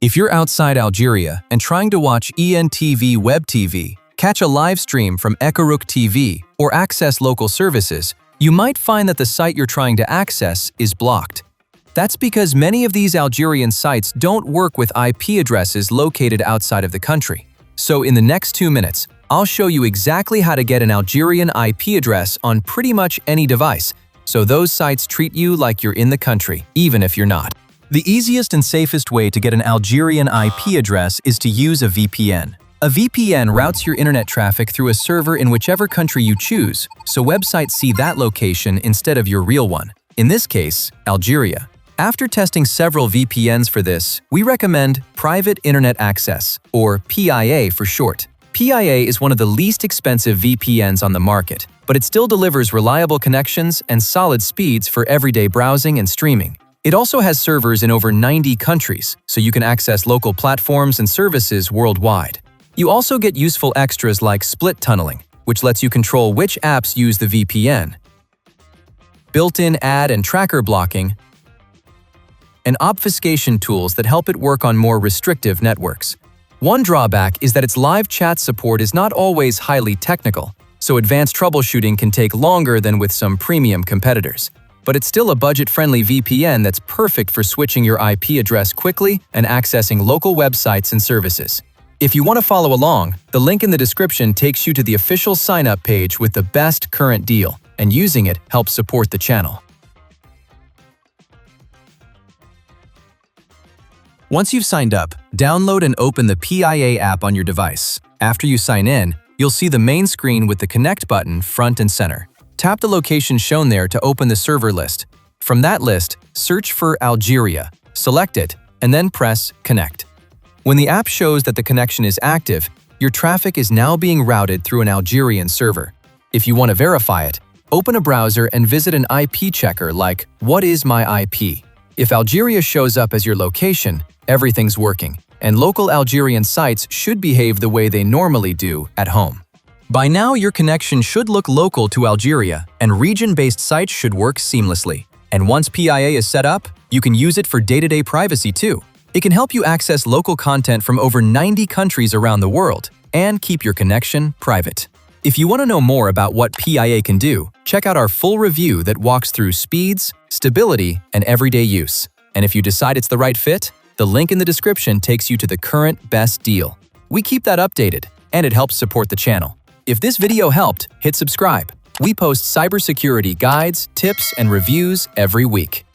If you're outside Algeria and trying to watch ENTV Web TV, catch a live stream from Ekaruk TV, or access local services, you might find that the site you're trying to access is blocked. That's because many of these Algerian sites don't work with IP addresses located outside of the country. So in the next 2 minutes, I'll show you exactly how to get an Algerian IP address on pretty much any device, so those sites treat you like you're in the country, even if you're not. The easiest and safest way to get an Algerian IP address is to use a VPN. A VPN routes your internet traffic through a server in whichever country you choose, so websites see that location instead of your real one. In this case, Algeria. After testing several VPNs for this, we recommend Private Internet Access, or PIA for short. PIA is one of the least expensive VPNs on the market, but it still delivers reliable connections and solid speeds for everyday browsing and streaming. It also has servers in over 90 countries, so you can access local platforms and services worldwide. You also get useful extras like split tunneling, which lets you control which apps use the VPN, built-in ad and tracker blocking, and obfuscation tools that help it work on more restrictive networks. One drawback is that its live chat support is not always highly technical, so advanced troubleshooting can take longer than with some premium competitors. But it's still a budget-friendly VPN that's perfect for switching your IP address quickly and accessing local websites and services. If you want to follow along, the link in the description takes you to the official sign-up page with the best current deal, and using it helps support the channel. Once you've signed up, download and open the PIA app on your device. After you sign in, you'll see the main screen with the Connect button front and center. Tap the location shown there to open the server list. From that list, search for Algeria, select it, and then press Connect. When the app shows that the connection is active, your traffic is now being routed through an Algerian server. If you want to verify it, open a browser and visit an IP checker like What is my IP? If Algeria shows up as your location, everything's working, and local Algerian sites should behave the way they normally do at home. By now, your connection should look local to Algeria, and region-based sites should work seamlessly. And once PIA is set up, you can use it for day-to-day privacy too. It can help you access local content from over 90 countries around the world and keep your connection private. If you want to know more about what PIA can do, check out our full review that walks through speeds, stability, and everyday use. And if you decide it's the right fit, the link in the description takes you to the current best deal. We keep that updated, and it helps support the channel. If this video helped, hit subscribe. We post cybersecurity guides, tips, and reviews every week.